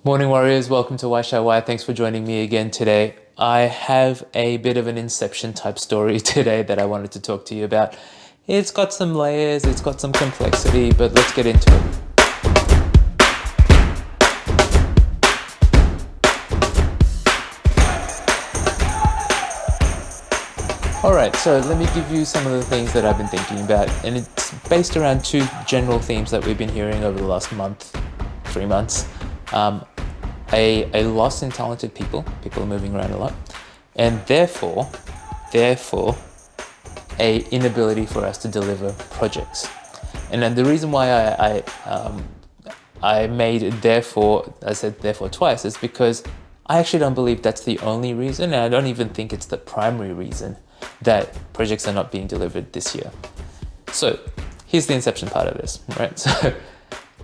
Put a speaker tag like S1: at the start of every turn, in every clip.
S1: Morning warriors, welcome to Why Show Why. Thanks for joining me again today. I have a bit of an Inception type story today that I wanted to talk to you about. It's got some layers, it's got some complexity, but let's get into it. All right, so let me give you some of the things that I've been thinking about, and it's based around two general themes that we've been hearing over the last month, 3 months. Um, a loss in talented people. People are moving around a lot, and therefore, a inability for us to deliver projects. And then the reason why I made it therefore, I said therefore twice, is because I actually don't believe that's the only reason, and I don't even think it's the primary reason that projects are not being delivered this year. So here's the inception part of this, right? So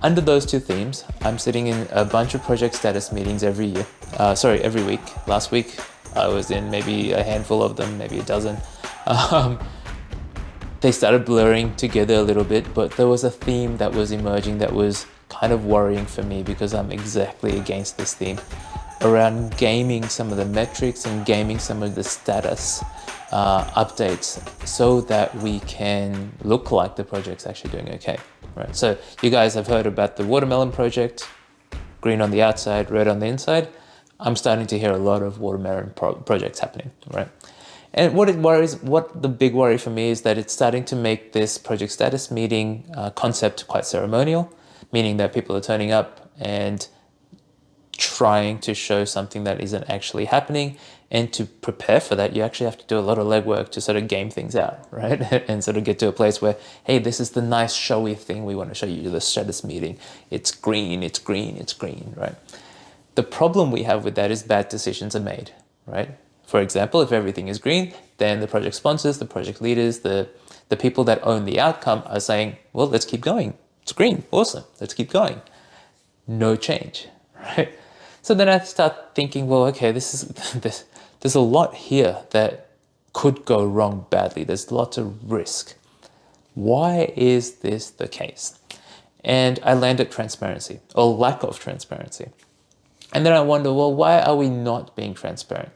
S1: under those two themes, I'm sitting in a bunch of project status meetings every week. Last week, I was in maybe a handful of them, maybe a dozen. Um, they started blurring together a little bit, but there was a theme that was emerging that was kind of worrying for me because I'm exactly against this theme around gaming some of the metrics and gaming some of the status updates so that we can look like the project's actually doing okay, right? So you guys have heard about the watermelon project, green on the outside, red on the inside. I'm starting to hear a lot of watermelon projects happening, right? And what the big worry for me is that it's starting to make this project status meeting concept quite ceremonial, meaning that people are turning up and trying to show something that isn't actually happening. And to prepare for that, you actually have to do a lot of legwork to sort of game things out, right? And sort of get to a place where, hey, this is the nice showy thing we want to show you, the status meeting. It's green, it's green, it's green, right? The problem we have with that is bad decisions are made, right? For example, if everything is green, then the project sponsors, the project leaders, the people that own the outcome are saying, well, let's keep going. It's green, awesome, let's keep going. No change, right? So then I start thinking, well, okay, there's a lot here that could go wrong badly. There's lots of risk. Why is this the case? And I land at transparency, or lack of transparency. And then I wonder, well, why are we not being transparent?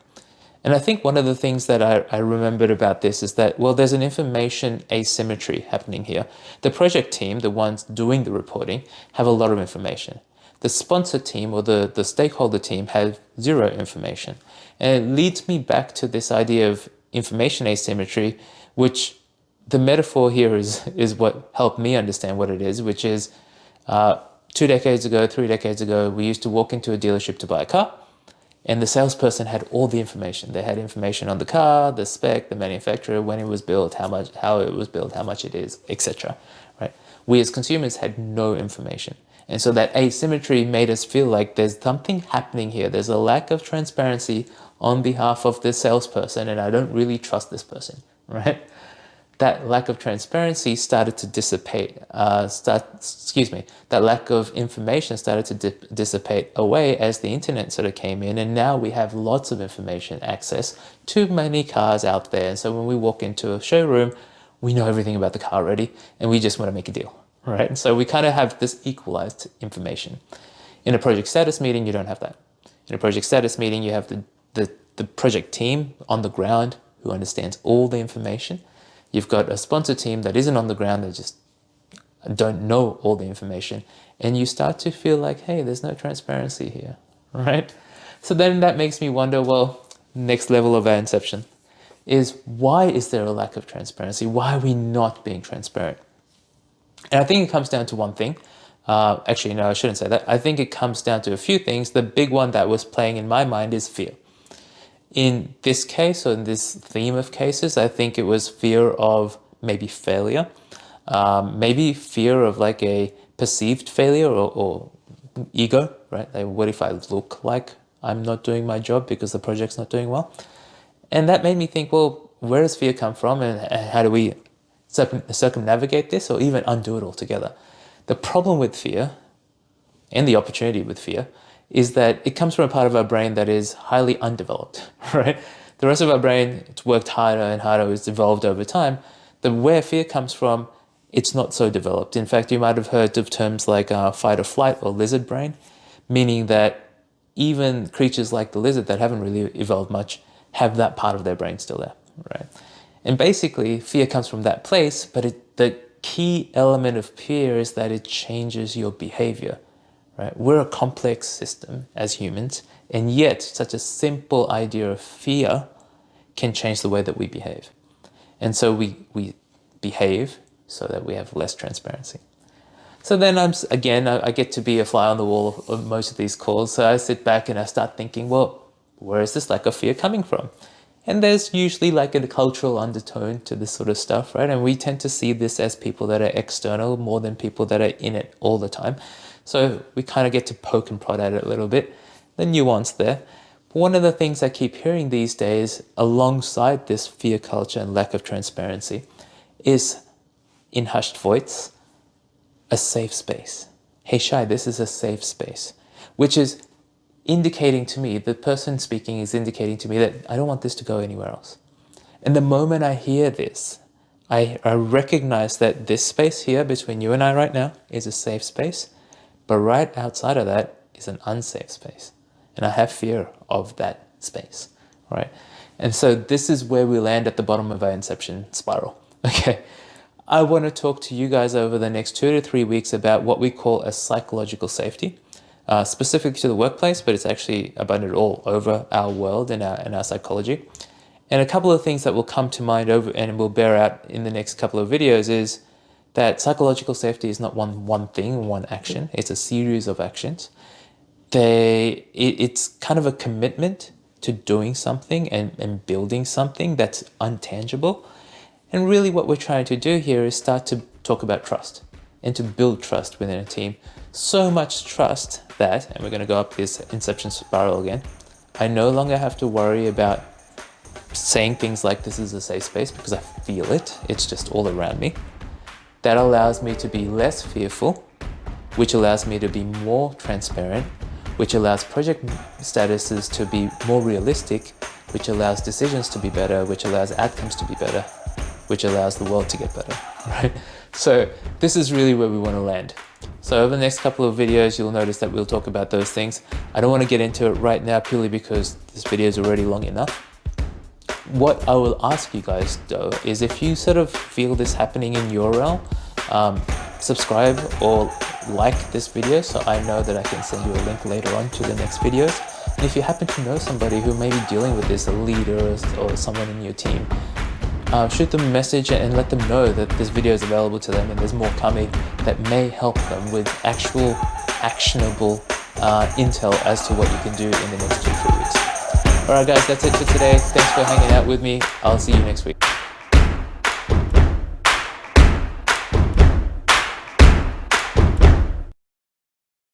S1: And I think one of the things that I remembered about this is that, well, there's an information asymmetry happening here. The project team, the ones doing the reporting, have a lot of information. The sponsor team or the stakeholder team have zero information. And it leads me back to this idea of information asymmetry, which the metaphor here is what helped me understand what it is, which is 2 decades ago, 3 decades ago, we used to walk into a dealership to buy a car. And the salesperson had all the information. They had information on the car, the spec, the manufacturer, when it was built, how it was built, how much it is, etc. Right? We as consumers had no information. And so that asymmetry made us feel like there's something happening here. There's a lack of transparency on behalf of the salesperson, and I don't really trust this person, right? That lack of transparency started to dissipate. That lack of information started to dissipate away as the internet sort of came in, and now we have lots of information access to many cars out there. And so when we walk into a showroom, we know everything about the car already, and we just want to make a deal, right? And so we kind of have this equalized information. In a project status meeting, you don't have that. In a project status meeting, you have the project team on the ground who understands all the information. You've got a sponsor team that isn't on the ground, they just don't know all the information. And you start to feel like, hey, there's no transparency here, right? So then that makes me wonder, well, next level of our inception is, why is there a lack of transparency? Why are we not being transparent? And I think it comes down to one thing. Actually, no, I shouldn't say that. I think it comes down to a few things. The big one that was playing in my mind is fear. In this case, or in this theme of cases, I think it was fear of maybe failure, maybe fear of like a perceived failure or ego, right? Like, what if I look like I'm not doing my job because the project's not doing well? And that made me think, well, where does fear come from, and how do we circumnavigate this or even undo it altogether? The problem with fear and the opportunity with fear is that it comes from a part of our brain that is highly undeveloped, right? The rest of our brain, it's worked harder and harder, it's evolved over time. Where fear comes from, it's not so developed. In fact, you might have heard of terms like fight or flight or lizard brain, meaning that even creatures like the lizard that haven't really evolved much have that part of their brain still there, right? And basically, fear comes from that place, but the key element of fear is that it changes your behavior, right? We're a complex system as humans, and yet such a simple idea of fear can change the way that we behave. And so we behave so that we have less transparency. So then I get to be a fly on the wall of most of these calls. So I sit back and I start thinking, well, where is this lack of fear coming from? And there's usually like a cultural undertone to this sort of stuff, right? And we tend to see this as people that are external more than people that are in it all the time. So we kind of get to poke and prod at it a little bit, the nuance there. But one of the things I keep hearing these days alongside this fear culture and lack of transparency is, in hushed voice, a safe space. Hey Shai, this is a safe space, which is indicating to me, the person speaking is indicating to me that I don't want this to go anywhere else. And the moment I hear this, I recognize that this space here between you and I right now is a safe space, but right outside of that is an unsafe space. And I have fear of that space, right? And so this is where we land at the bottom of our inception spiral, okay? I want to talk to you guys over the next 2 to 3 weeks about what we call a psychological safety, specific to the workplace, but it's actually abundant all over our world and our psychology. And a couple of things that will come to mind over and will bear out in the next couple of videos is that psychological safety is not one thing, one action. It's a series of actions. It's kind of a commitment to doing something and building something that's untangible. And really what we're trying to do here is start to talk about trust and to build trust within a team. So much trust that, and we're going to go up this inception spiral again, I no longer have to worry about saying things like this is a safe space because I feel it. It's just all around me. That allows me to be less fearful, which allows me to be more transparent, which allows project statuses to be more realistic, which allows decisions to be better, which allows outcomes to be better, which allows the world to get better, right? So this is really where we want to land. So over the next couple of videos, you'll notice that we'll talk about those things. I don't want to get into it right now purely because this video is already long enough. What I will ask you guys though is if you sort of feel this happening in your realm, subscribe or like this video so I know that I can send you a link later on to the next videos. And if you happen to know somebody who may be dealing with this, a leader or someone in your team, shoot them a message and let them know that this video is available to them and there's more coming that may help them with actual actionable intel as to what you can do in the next 2-3 weeks. Alright guys, that's it for today. Thanks for hanging out with me. I'll see you next week.